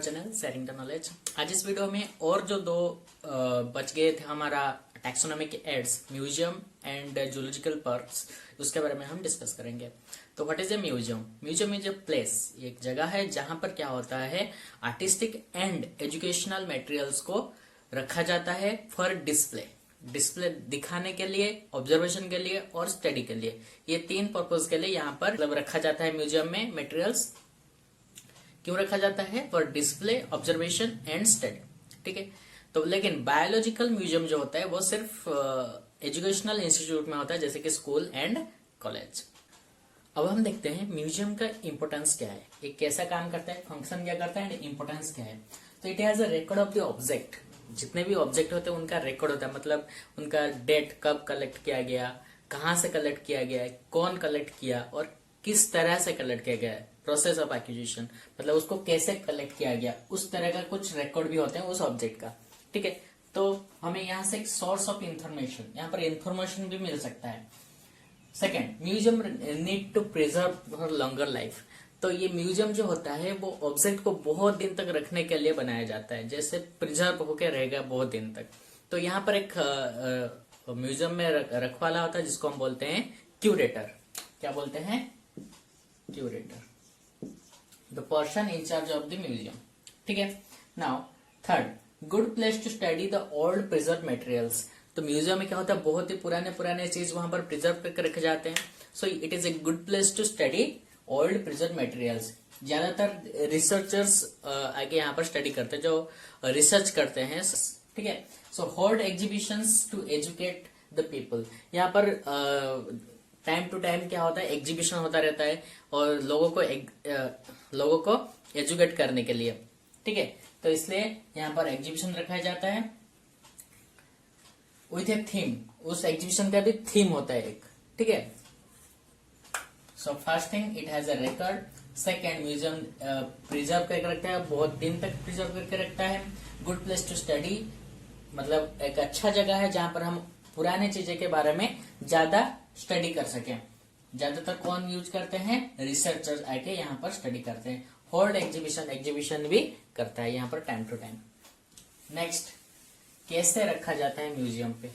Channel sharing the knowledge. आज इस video में और जो दो बच गए थे हमारा taxonomic aids, museum and zoological parks, उसके बारे में हम डिस्कस करेंगे। तो what is a museum? Museum is a place, एक जगह है जहां पर क्या होता है, आर्टिस्टिक एंड एजुकेशनल मटेरियल्स को रखा जाता है फॉर डिस्प्ले दिखाने के लिए, ऑब्जर्वेशन के लिए और स्टडी के लिए। ये तीन पर्पज के लिए यहाँ पर मतलब रखा जाता है म्यूजियम में मटेरियल्स। क्यों रखा जाता है? For display, observation and study. ठीक है। तो लेकिन बायोलॉजिकल म्यूजियम जो होता है वो सिर्फ एजुकेशनल इंस्टीट्यूट में होता है, जैसे कि स्कूल एंड कॉलेज। अब हम देखते हैं म्यूजियम का इंपोर्टेंस क्या है, ये कैसा काम करता है, फंक्शन क्या करता है एंड इंपोर्टेंस क्या है। तो it has a record of the object. जितने भी ऑब्जेक्ट होते हैं उनका रिकॉर्ड होता है, मतलब उनका डेट, कब कलेक्ट किया गया, कहाँ से कलेक्ट किया गया, कौन कलेक्ट किया और किस तरह से कलेक्ट किया गया है, प्रोसेस ऑफ एक्विजिशन, मतलब उसको कैसे कलेक्ट किया गया, उस तरह का कुछ रिकॉर्ड भी होते हैं उस ऑब्जेक्ट का। ठीक है। तो हमें यहाँ से एक सोर्स ऑफ इंफॉर्मेशन, यहाँ पर इंफॉर्मेशन भी मिल सकता है। Second, museum need to preserve for longer life. तो ये म्यूजियम जो होता है वो ऑब्जेक्ट को बहुत दिन तक रखने के लिए बनाया जाता है, जैसे प्रिजर्व होकर रहेगा बहुत दिन तक। तो यहाँ पर एक म्यूजियम में रखवाला होता है जिसको हम बोलते हैं क्यूरेटर। क्या बोलते हैं? Curator, the person in charge of the museum. ठीक है। Now third, good place to study the old preserve materials. तो म्यूजियम में क्या होता है, बहुत ही पुराने चीज वहां पर प्रिजर्व करके रखे जाते हैं। So it is a good place to study old preserve materials. ज्यादातर रिसर्चर्स आगे यहाँ पर स्टडी करते हैं, जो रिसर्च करते हैं। ठीक है। So hold exhibitions to educate the people. यहाँ पर टाइम टू टाइम क्या होता है, एग्जीबिशन होता रहता है और लोगों को एजुकेट करने के लिए। ठीक है। तो इसलिए यहाँ पर एग्जीबिशन रखा जाता है विथ ए थीम। उस एग्जीबिशन का भी थीम होता है एक। ठीक है। So first thing, it has a record. Second, museum preserve करके रखता है, बहुत दिन तक प्रिजर्व करके रखता है। गुड प्लेस टू स्टडी, मतलब एक अच्छा जगह है जहां पर हम पुराने चीजें के बारे में ज्यादा स्टडी कर सकें। ज्यादातर कौन यूज करते हैं? रिसर्चर्स आके यहाँ पर स्टडी करते हैं। होल्ड एग्जीबिशन भी करता है यहाँ पर टाइम टू टाइम। नेक्स्ट, कैसे रखा जाता है म्यूजियम पे,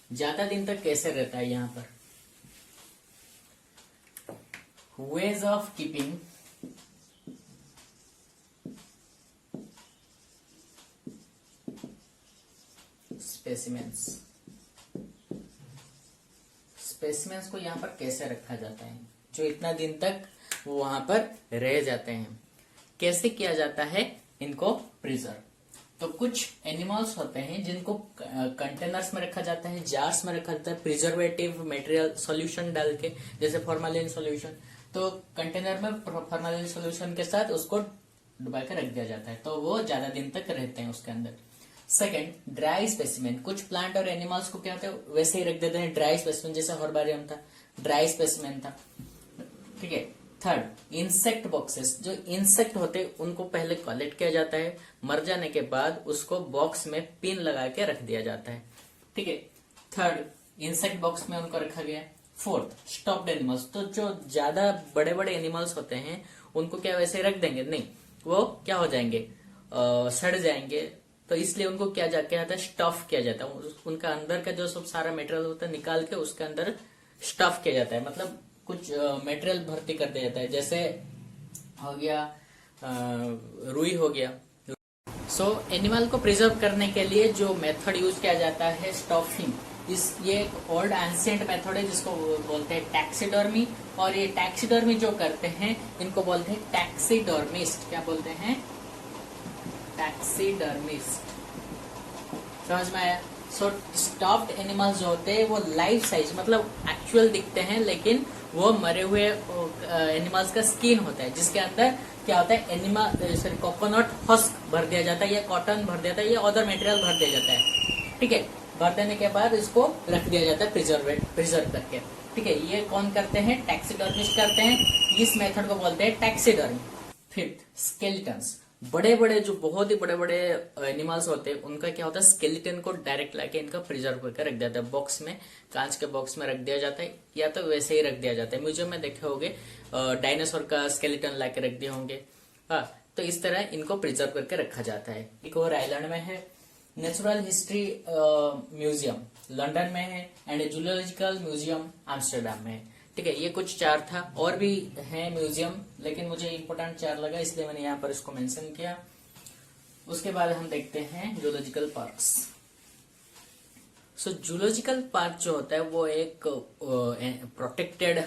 ज्यादा दिन तक कैसे रहता है यहाँ पर? वेज ऑफ कीपिंग, स्पेसिमेंस को यहाँ पर कैसे रखा जाता है, जो इतना दिन तक वो वहां पर रह जाते हैं। कैसे किया जाता है इनको प्रिजर्व? तो कुछ एनिमल्स होते हैं जिनको कंटेनर्स में रखा जाता है, जार्स में रखा जाता है प्रिजर्वेटिव मटेरियल सॉल्यूशन डाल के, जैसे फॉर्मालिन सॉल्यूशन। तो कंटेनर में फॉर्मालिन सॉल्यूशन के साथ उसको डुबा के रख दिया जाता है, तो वो ज्यादा दिन तक रहते हैं उसके अंदर। Second, dry specimen. कुछ प्लांट और एनिमल्स को क्या होता है, वैसे ही रख देते हैं ड्राई स्पेसिमेन, जैसे हर्बारियम था, ड्राई स्पेसिमेन था। ठीक है। Third, insect boxes. जो इंसेक्ट होते हैं उनको पहले कलेक्ट किया जाता है, मर जाने के बाद उसको बॉक्स में पिन लगा के रख दिया जाता है। ठीक है। थर्ड, इंसेक्ट बॉक्स में उनको रखा गया। Fourth, stopped animals. तो जो ज्यादा बड़े बड़े एनिमल्स होते हैं उनको क्या वैसे रख देंगे? नहीं, वो क्या हो जाएंगे, सड़ जाएंगे। तो इसलिए उनको क्या जाता है, स्टफ किया जाता है। उनका अंदर का जो सब सारा मटेरियल होता है निकाल के उसके अंदर स्टफ किया जाता है, मतलब कुछ मटेरियल भर्ती कर दिया जाता है। जैसे हो गया रुई हो गया। सो एनिमल को प्रिजर्व करने के लिए जो मेथड यूज किया जाता है स्टफिंग, ये एक ओल्ड एंशिएंट मेथड है जिसको बोलते हैं टैक्सीडर्मी। और ये टैक्सीडर्मी जो करते हैं इनको बोलते हैं टैक्सीडर्मिस्ट। क्या बोलते हैं? टैक्सीडर्मिस्ट। समझ में आया? सो स्टफ्ड एनिमल्स जो होते हैं वो लाइफ साइज, मतलब एक्चुअल दिखते हैं, लेकिन वो मरे हुए एनिमल्स का स्किन होता है, जिसके अंदर क्या होता है, कोकोनट हस्क भर दिया जाता है, या कॉटन भर दिया जाता है, या अदर मटेरियल भर दिया जाता है। ठीक है। भर देने के बाद इसको रख दिया जाता है प्रिजर्व करके। ठीक है। ये कौन करते हैं? टैक्सीडर्मिस्ट करते हैं। इस मेथड को बोलते हैं टैक्सीडर्मी। Fifth, skeletons. बड़े बड़े जो बहुत ही बड़े बड़े एनिमल्स होते हैं उनका क्या होता है, स्केलेटन को डायरेक्ट लाके इनका प्रिजर्व करके रख दिया जाता है बॉक्स में, कांच के बॉक्स में रख दिया जाता है, या तो वैसे ही रख दिया जाता है। म्यूजियम में देखे होंगे डायनासोर का स्केलेटन लाके रख दिए होंगे। हाँ, तो इस तरह इनको प्रिजर्व करके रखा जाता है। एक और आइलैंड में है नेचुरल हिस्ट्री म्यूजियम लंदन में है एंड जूलॉजिकल म्यूजियम आम्स्टरडैम में है। ठीक है, ये कुछ 4 था, और भी है म्यूजियम, लेकिन मुझे इम्पोर्टेंट 4 लगा इसलिए मैंने यहाँ पर इसको मेंशन किया। उसके बाद हम देखते हैं जूलॉजिकल पार्क्स। सो जूलॉजिकल पार्क जो होता है वो एक प्रोटेक्टेड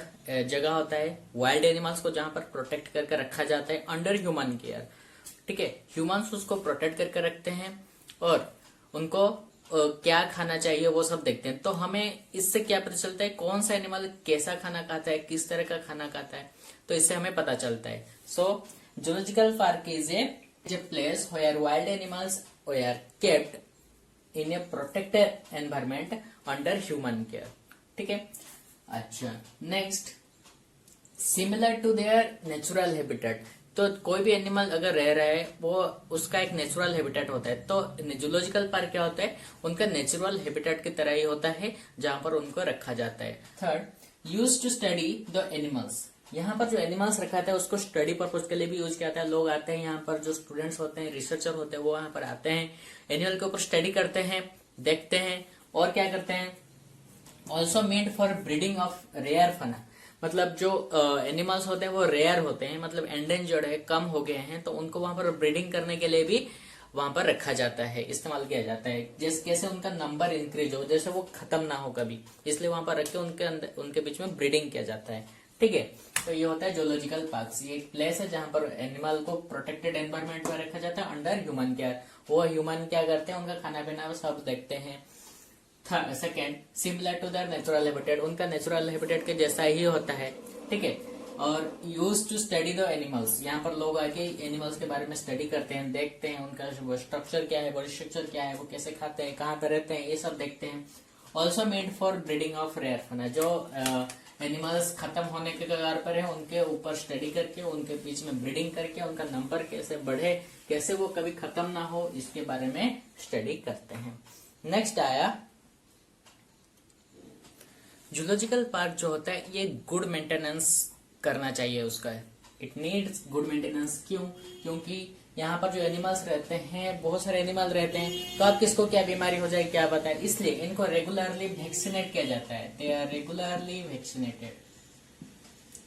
जगह होता है वाइल्ड एनिमल्स को, जहां पर प्रोटेक्ट करके रखा जाता है अंडर ह्यूमन केयर। ठीक है, ह्यूमंस उसको प्रोटेक्ट करके रखते हैं और उनको क्या खाना चाहिए वो सब देखते हैं। तो हमें इससे क्या पता चलता है कौन सा एनिमल कैसा खाना खाता है, किस तरह का खाना खाता है, तो इससे हमें पता चलता है। So zoological park is a place where wild animals were kept in a protected environment under human care. ठीक है, अच्छा next, similar to their natural habitat. तो कोई भी एनिमल अगर रह रहा है वो उसका एक नेचुरल हैबिटेट होता है। तो जूलॉजिकल पार्क क्या होता है, उनका नेचुरल हैबिटेट की तरह ही होता है जहां पर उनको रखा जाता है। Third, use to study the animals. यहाँ पर जो एनिमल्स रखा था उसको स्टडी पर्पज के लिए भी यूज किया जाता है। लोग आते हैं यहाँ पर, जो स्टूडेंट्स होते हैं, रिसर्चर होते हैं, वो यहाँ पर आते हैं, एनिमल के ऊपर स्टडी करते हैं, देखते हैं और क्या करते हैं। Also made for breeding of rare fauna, मतलब जो एनिमल्स होते हैं वो रेयर होते हैं, मतलब एंडेंजर्ड है, कम हो गए हैं, तो उनको वहां पर ब्रीडिंग करने के लिए भी वहां पर रखा जाता है, इस्तेमाल किया जाता है। जैसे कैसे उनका नंबर इंक्रीज हो, जैसे वो खत्म ना हो कभी, इसलिए वहां पर रख के उनके अंदर उनके बीच में ब्रीडिंग किया जाता है। ठीक है, तो ये होता है जूलॉजिकल पार्क। ये एक प्लेस है जहां पर एनिमल को प्रोटेक्टेड एनवायरमेंट में रखा जाता है अंडर ह्यूमन केयर। वो ह्यूमन क्या करते हैं, उनका खाना पीना सब देखते हैं। Second, similar to their natural habitat, उनका नेचुरल हैबिटेट के जैसा ही होता है। ठीक है, और use to study the animals, यहाँ पर लोग आके एनिमल्स के बारे में स्टडी करते हैं, देखते हैं उनका स्ट्रक्चर क्या है, बॉडी स्ट्रक्चर क्या है, वो कैसे खाते हैं, कहाँ पे रहते हैं, ये सब देखते हैं। Also made for breeding of rare fauna, जो एनिमल्स खत्म होने के कगार पर है उनके ऊपर स्टडी करके, उनके बीच में ब्रीडिंग करके उनका नंबर कैसे बढ़े, कैसे वो कभी खत्म ना हो, इसके बारे में स्टडी करते हैं। नेक्स्ट आया जूलॉजिकल पार्क जो होता है ये गुड मेंटेनेंस करना चाहिए उसका, इट नीड्स गुड मेंटेनेंस। क्यों? क्योंकि यहाँ पर जो एनिमल्स रहते हैं, बहुत सारे एनिमल रहते हैं, तो आप किसको क्या बीमारी हो जाए क्या बताए, इसलिए इनको रेगुलरली वैक्सीनेट किया जाता है। They are regularly vaccinated.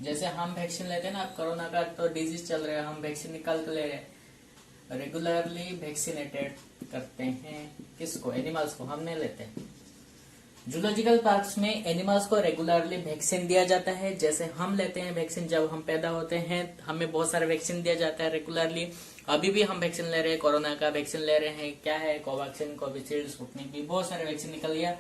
जैसे हम वैक्सीन लेते हैं ना, कोरोना का तो डिजीज चल रहा है, हम वैक्सीन निकाल के ले रहे हैं, रेगुलरली वैक्सीनेटेड करते हैं। किसको? एनिमल्स को, हम नहीं लेते। जूलॉजिकल पार्क्स में एनिमल्स को रेगुलरली वैक्सीन दिया जाता है, जैसे हम लेते हैं वैक्सीन जब हम पैदा होते हैं, हमें बहुत सारे वैक्सीन दिया जाता है रेगुलरली। अभी भी हम वैक्सीन ले रहे हैं, कोरोना का वैक्सीन ले रहे हैं, क्या है, कोवैक्सीन, कोविशील्ड, स्पुतनिक भी, बहुत सारे वैक्सीन निकल गया।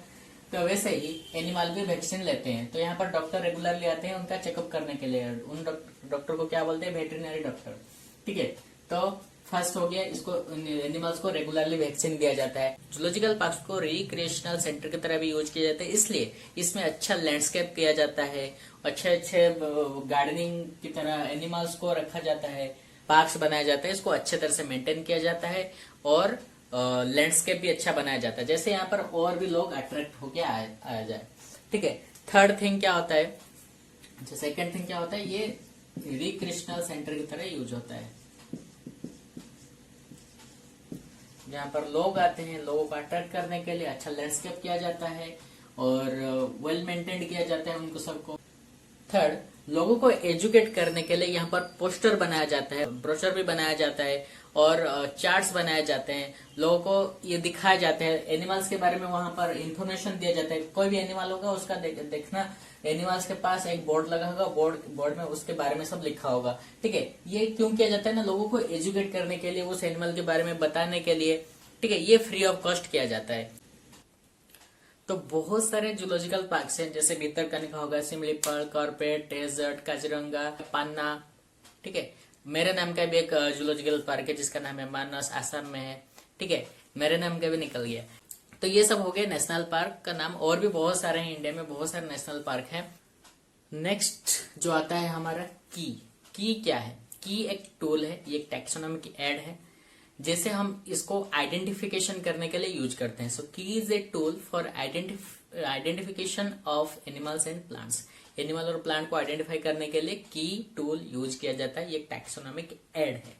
तो वैसे ही एनिमल भी वैक्सीन लेते हैं। तो यहाँ पर डॉक्टर रेगुलरली आते हैं उनका चेकअप करने के लिए। उन डॉक्टर को क्या बोलते हैं? Veterinary doctor. ठीक है, तो फर्स्ट हो गया, इसको एनिमल्स को रेगुलरली वैक्सीन दिया जाता है। जूलॉजिकल पार्क को रिक्रिएशनल सेंटर की तरह भी यूज किया जाता है, इसलिए इसमें अच्छा लैंडस्केप किया जाता है, अच्छे अच्छे गार्डनिंग की तरह एनिमल्स को रखा जाता है, पार्क्स बनाया जाता है, इसको अच्छे तरह से मेंटेन किया जाता है और लैंडस्केप भी अच्छा बनाया जाता है, जैसे यहाँ पर और भी लोग अट्रैक्ट होके आया जाए। ठीक है, थर्ड थिंग क्या होता है, सेकेंड थिंग क्या होता है, ये रिक्रिएशनल सेंटर की तरह यूज होता है, जहाँ पर लोग आते हैं, लोगों को अट्रैक्ट करने के लिए अच्छा लैंडस्केप किया जाता है और वेल मेंटेन्ड किया जाता है उनको सबको। थर्ड, लोगों को एजुकेट करने के लिए यहाँ पर पोस्टर बनाया जाता है, ब्रोशर भी बनाया जाता है और चार्ट्स बनाए जाते हैं, लोगों को ये दिखाया जाता है, एनिमल्स के बारे में वहां पर इंफॉर्मेशन दिया जाता है। कोई भी एनिमल होगा उसका देखना, एनिमल्स के पास एक बोर्ड लगा होगा, बोर्ड में उसके बारे में सब लिखा होगा। ठीक है, ये क्यों किया जाता है ना, लोगों को एजुकेट करने के लिए, उस एनिमल के बारे में बताने के लिए। ठीक है, ये फ्री ऑफ कॉस्ट किया जाता है। तो बहुत सारे जूलॉजिकल पार्क हैं, जैसे भितरकनिका होगा, सिमलीपाल, कॉर्बेट, डेजर्ट, काजीरंगा, पन्ना। ठीक है, मेरे नाम का भी एक जूलॉजिकल पार्क है जिसका नाम है मानस, आसाम में है। ठीक है, मेरे नाम का भी निकल गया। तो ये सब हो गए नेशनल पार्क का नाम, और भी बहुत सारे हैं, इंडिया में बहुत सारे नेशनल पार्क हैं। नेक्स्ट जो आता है हमारा की क्या है? की एक टूल है, ये एक टैक्सोनॉमिक ऐड है, जैसे हम इसको आइडेंटिफिकेशन करने के लिए यूज करते हैं। सो की is a tool for identification of animals and plants. Animal और प्लांट को आइडेंटिफाई करने के लिए की टूल यूज किया जाता है, ये टैक्सोनॉमिक ऐड है।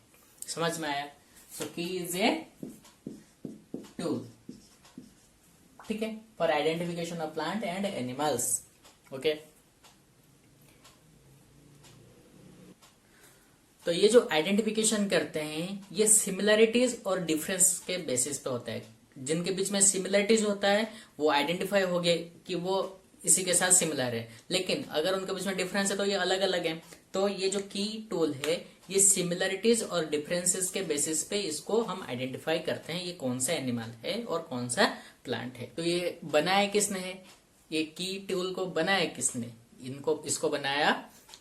समझ में आया? सो की इज ए टूल, ठीक है, for identification of plant and animals. Okay, तो ये जो आइडेंटिफिकेशन करते हैं ये सिमिलरिटीज और डिफरेंस के बेसिस पे होता है। जिनके बीच में सिमिलरिटीज होता है वो आइडेंटिफाई हो गए कि वो इसी के साथ सिमिलर है, लेकिन अगर उनके बीच में डिफरेंस है तो ये अलग अलग है। तो ये जो की टूल है ये सिमिलरिटीज और डिफरेंसेस के बेसिस पे इसको हम आइडेंटिफाई करते हैं ये कौन सा एनिमल है और कौन सा प्लांट है। तो ये बनाया किसने है? ये की टूल को बनाया किसने? इसको बनाया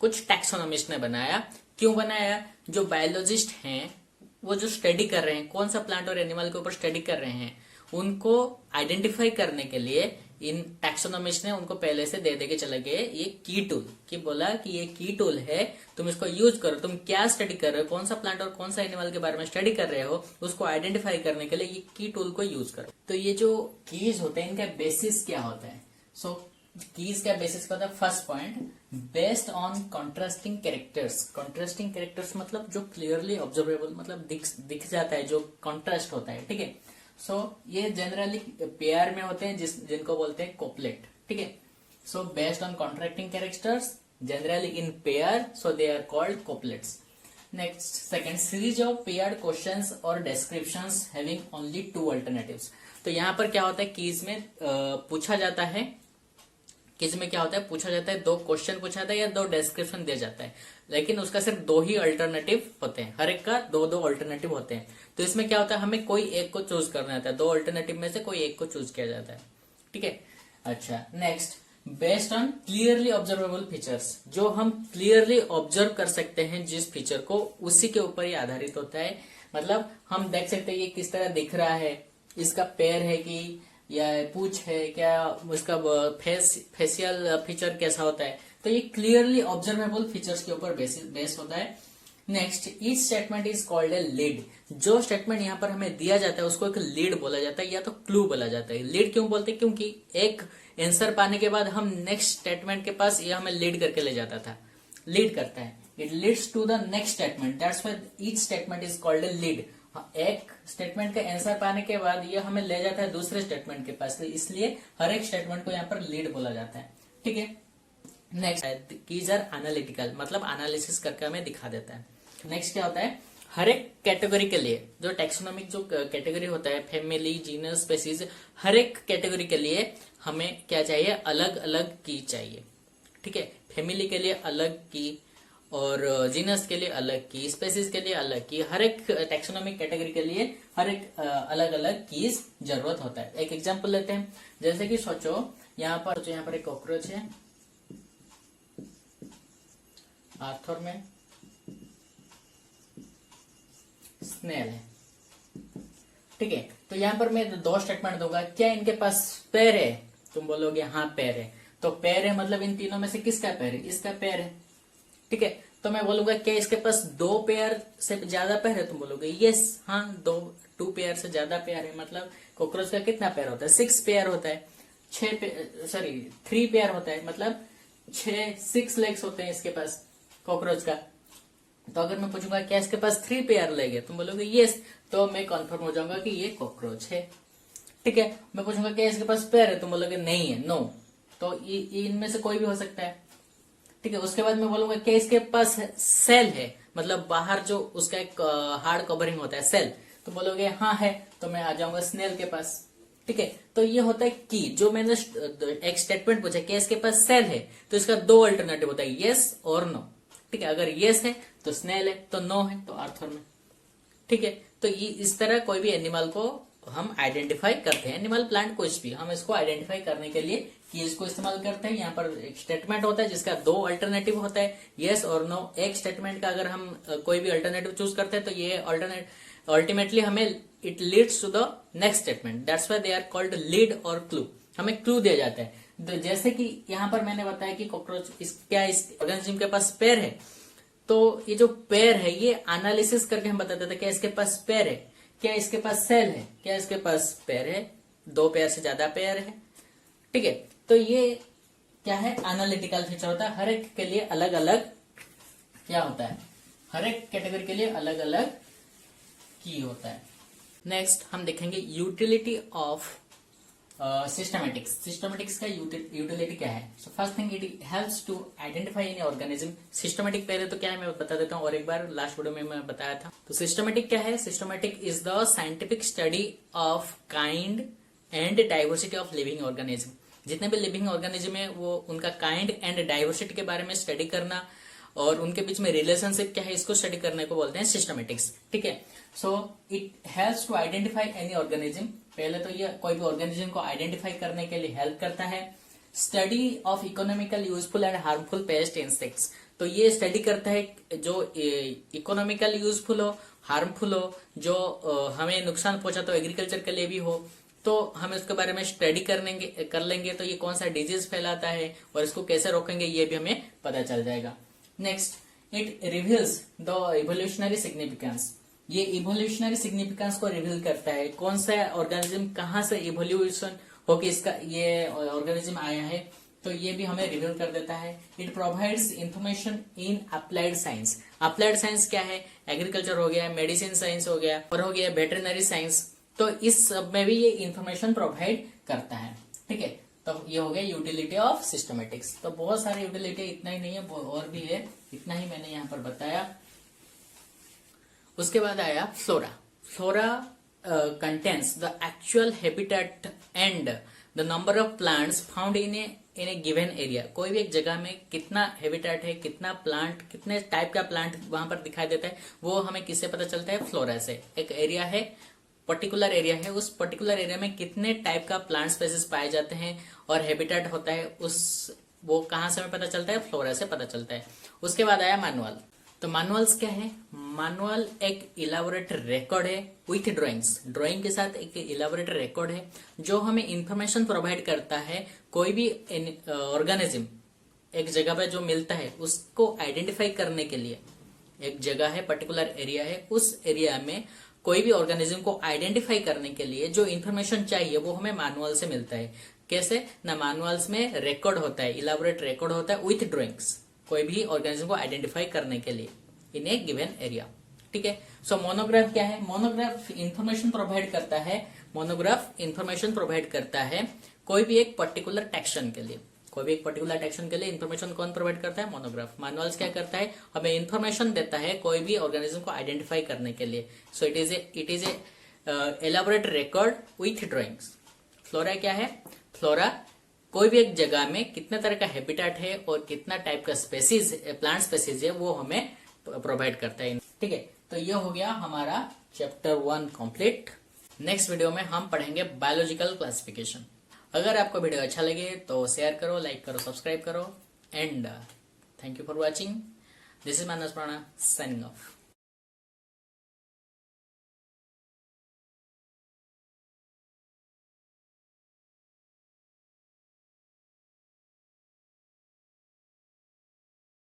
कुछ टैक्सोनॉमिस्ट ने बनाया। क्यों बनाया? जो बायोलॉजिस्ट हैं वो जो स्टडी कर रहे हैं कौन सा प्लांट और एनिमल के ऊपर स्टडी कर रहे हैं, उनको आइडेंटिफाई करने के लिए इन टैक्सोनॉमिस्ट ने उनको पहले से दे के चले गए ये की टूल, कि बोला कि ये की टूल है, तुम इसको यूज करो। तुम क्या स्टडी कर रहे हो, कौन सा प्लांट और कौन सा एनिमल के बारे में स्टडी कर रहे हो, उसको आइडेंटिफाई करने के लिए ये की टूल को यूज करो। तो ये जो कीज होते हैं इनका बेसिस क्या होता है? सो कीज का बेसिस क्या होता है? First point, based on contrasting characters. Contrasting characters मतलब जो क्लियरली ऑब्जर्वेबल, मतलब दिख जाता है, जो कॉन्ट्रास्ट होता है, ठीक है। सो ये जनरली पेयर में होते हैं जिनको बोलते हैं कोपलेट, ठीक है। So based on contrasting characters generally in pair, so they are called couplets. Next, second, series of paired questions और descriptions having only two alternatives. तो यहाँ पर क्या होता है, कीज में पूछा जाता है, कीज में क्या होता है, पूछा जाता है, दो क्वेश्चन पूछा जाता है या दो डिस्क्रिप्शन दिया जाता है, लेकिन उसका सिर्फ दो ही अल्टरनेटिव होते हैं, हर एक का दो दो अल्टरनेटिव होते हैं। तो इसमें क्या होता है, हमें कोई एक को चूज करना होता है, दो अल्टरनेटिव में से कोई एक को चूज किया जाता है, ठीक है। अच्छा, next, based on clearly observable features, जो हम क्लियरली ऑब्जर्व कर सकते हैं जिस फीचर को, उसी के ऊपर ही आधारित होता है। मतलब हम देख सकते हैं ये किस तरह दिख रहा है, इसका पैर है कि या पूंछ है क्या, उसका फेसियल फीचर कैसा होता है, तो ये क्लियरली ऑब्जर्वेबल फीचर्स के ऊपर बेस्ड होता है। Next, each statement is called a lead. जो स्टेटमेंट यहाँ पर हमें दिया जाता है उसको एक लीड बोला जाता है या तो क्लू बोला जाता है। लीड क्यों बोलते हैं? क्योंकि एक आंसर पाने के बाद हम नेक्स्ट स्टेटमेंट के पास ये हमें लीड करके ले जाता था, लीड करता है, it leads to the next statement, that's why each statement is called a lead. एक स्टेटमेंट का आंसर पाने के बाद ये हमें ले जाता है दूसरे स्टेटमेंट के पास, इसलिए हर एक स्टेटमेंट को यहाँ पर लीड बोला जाता है, ठीक है। नेक्स्ट, कीज आर एनालिटिकल, मतलब एनालिसिस करके हमें दिखा देता है। नेक्स्ट क्या होता है, हर एक कैटेगरी के लिए, जो टैक्सोनॉमिक जो कैटेगरी होता है, फैमिली, जीनस, स्पीशीज, हर एक कैटेगरी के लिए हमें क्या चाहिए, अलग अलग की चाहिए, ठीक है। फैमिली के लिए अलग की और जीनस के लिए अलग की, स्पेसीज के लिए अलग की, हर एक टैक्सोनॉमिक कैटेगरी के लिए हर एक अलग अलग की जरूरत होता है। एक एग्जांपल लेते हैं, जैसे कि सोचो यहाँ पर एक कॉकरोच है, आर्थर में स्नेल है, ठीक है। तो यहाँ पर मैं दो स्टेटमेंट दूंगा, क्या इनके पास पैर है? तुम बोलोगे हाँ पैर है, तो पैर है मतलब इन तीनों में से किसका पैर है? इसका पैर है, ठीक है। तो मैं बोलूंगा क्या इसके पास दो पेयर से ज्यादा पैर है? तुम बोलोगे यस, हाँ, टू पेयर से ज्यादा पेयर है। मतलब कॉकरोच का कितना पेयर होता है? 6 पेयर होता है, 3 पेयर होता है, मतलब 6 लेग्स होते हैं इसके पास कॉकरोच का। तो अगर मैं पूछूंगा क्या इसके पास 3 पेयर लेग है? तुम बोलोगे यस, तो मैं कंफर्म हो जाऊंगा कि ये कॉकरोच है, ठीक है। मैं पूछूंगा क्या इसके पास पैर है? तुम बोलोगे नहीं है, नो, तो ये इनमें से कोई भी हो सकता है, ठीक है। उसके बाद मैं बोलूंगा क्या इसके पास सेल है, मतलब बाहर जो उसका एक हार्ड कवरिंग होता है, सेल, तो बोलोगे हाँ है, तो मैं आ जाऊंगा स्नेल के पास, ठीक है। तो ये होता है की, जो मैंने एक स्टेटमेंट पूछा क्या इसके पास सेल है, तो इसका दो अल्टरनेटिव होता है, यस और नो, ठीक है। अगर यस है तो स्नेल है, तो नो है तो आर्थर में, ठीक है। तो ये इस तरह कोई भी एनिमल को हम आइडेंटिफाई करते हैं, एनिमल, प्लांट, कुछ भी, हम इसको आइडेंटिफाई करने के लिए कीज को इस्तेमाल करते हैं। यहाँ पर एक स्टेटमेंट होता है जिसका दो अल्टरनेटिव होता है, यस और नो। एक स्टेटमेंट का अगर हम कोई भी अल्टरनेटिव चूज करते हैं तो ये अल्टीमेटली हमें it leads to the next statement, that's why they are called lead और क्लू, हमें क्लू दिया जाता है। जैसे कि यहाँ पर मैंने बताया कि कॉकरोच क्या इस ऑर्गेनिज्म के पास पैर है, तो ये जो पैर है ये एनालिसिस करके हम बताते थे क्या इसके पास पैर है, क्या इसके पास सेल है, क्या इसके पास पैर है, 2 पेयर से ज्यादा पैर है, ठीक है। तो ये क्या है, एनालिटिकल फीचर होता है, हर एक के लिए अलग अलग क्या होता है, हर एक कैटेगरी के लिए अलग अलग की होता है। नेक्स्ट हम देखेंगे यूटिलिटी ऑफ सिस्टमेटिक्स। सिस्टमेटिक्स का यूटिलिटी क्या है? So first thing, it helps to identify any organism. Systematic पहले तो क्या है मैं बता देता हूँ, और एक बार लास्ट वीडियो में मैं बताया था। तो सिस्टमेटिक क्या है? Systematic is the scientific study of kind and diversity of living organism. जितने भी लिविंग ऑर्गेनिज्म है वो उनका काइंड एंड डाइवर्सिटी के बारे में स्टडी करना और उनके बीच में रिलेशनशिप क्या है इसको स्टडी करने को बोलते हैं सिस्टमेटिक्स। ठीक है, so it helps to identify any organism. पहले तो ये कोई भी ऑर्गेनिज्म को आइडेंटिफाई करने के लिए हेल्प करता है। Study of economical useful and harmful paste insects, तो ये स्टडी करता है जो इकोनॉमिकल यूजफुल हो, हार्मफुल हो, जो हमें नुकसान पहुंचाता हो, एग्रीकल्चर के लिए भी हो, तो हम इसके बारे में स्टडी कर लेंगे तो ये कौन सा डिजीज फैलाता है और इसको कैसे रोकेंगे ये भी हमें पता चल जाएगा। Next, it reveals the evolutionary significance. ये इवोल्यूशनरी सिग्निफिकेंस को रिवील करता है, कौन सा ऑर्गेनिज्म कहाँ से इवोल्यूशन होके इसका ये ऑर्गेनिज्म आया है, तो ये भी हमें रिवील कर देता है। It provides information in applied science. Applied science क्या है? एग्रीकल्चर हो गया, मेडिसिन साइंस हो गया और हो गया वेटरनरी साइंस, तो इस सब में भी ये इंफॉर्मेशन प्रोवाइड करता है। ठीक है, तो ये हो गया यूटिलिटी ऑफ सिस्टमेटिक्स। तो बहुत सारे यूटिलिटी, इतना ही नहीं है और भी है, इतना ही मैंने यहाँ पर बताया। उसके बाद आया flora. Flora contains the actual habitat and the number of plants found in A given area. कोई भी एक जगह में कितना हैबिटेट है, कितना प्लांट, कितने टाइप का प्लांट वहां पर दिखाई देता है, वो हमें किससे पता चलता है? फ्लोरा से। एक एरिया है, पर्टिकुलर एरिया है, उस पर्टिकुलर एरिया में कितने टाइप का प्लांट स्पेसिस पाए जाते हैं और हैबिटेट होता है, वो कहां से हमें पता चलता है? फ्लोरा से पता चलता है। उसके बाद आया मैनुअल। तो मैनुअल्स क्या है? मैनुअल एक इलाबोरेट रिकॉर्ड है विथ ड्राइंग्स। ड्राइंग के साथ एक इलाबोरेट रिकॉर्ड है जो हमें इंफॉर्मेशन प्रोवाइड करता है। कोई भी ऑर्गेनिज्म एक जगह पे जो मिलता है उसको आइडेंटिफाई करने के लिए, एक जगह है, पर्टिकुलर एरिया है, उस एरिया में कोई भी ऑर्गेनिज्म को आइडेंटिफाई करने के लिए जो इन्फॉर्मेशन चाहिए वो हमें मैनुअल से मिलता है। कैसे ना? मैनुअल्स में रिकॉर्ड होता है, इलाबोरेट रिकॉर्ड होता है विथ ड्राइंग्स, कोई भी ऑर्गेनिज्म को आइडेंटिफाई करने के लिए इन ए गिवन एरिया। ठीक है, सो मोनोग्राफ क्या है? मोनोग्राफ इंफॉर्मेशन प्रोवाइड करता है। मोनोग्राफ इंफॉर्मेशन प्रोवाइड करता है कोई भी एक पर्टिकुलर टेक्शन के लिए। कोई भी एक पर्टिकुलर टेक्शन के लिए इन्फॉर्मेशन कौन प्रोवाइड करता है? मोनोग्राफ। मैनुअल्स क्या करता है? हमें इन्फॉर्मेशन देता है कोई भी ऑर्गेनिज्म को आइडेंटिफाई करने के लिए। सो it is A elaborate record with drawings. Flora क्या है? फ्लोरा कोई भी एक जगह में कितने तरह का हैबिटेट है और कितना टाइप का स्पेसीज, प्लांट स्पेसीज है, वो हमें प्रोवाइड करता है। ठीक है, तो ये हो गया हमारा चैप्टर 1 कंप्लीट। नेक्स्ट वीडियो में हम पढ़ेंगे बायोलॉजिकल क्लासिफिकेशन। अगर आपको वीडियो अच्छा लगे तो शेयर करो, लाइक करो, सब्सक्राइब करो and thank you for watching. This is Manas Prana signing of.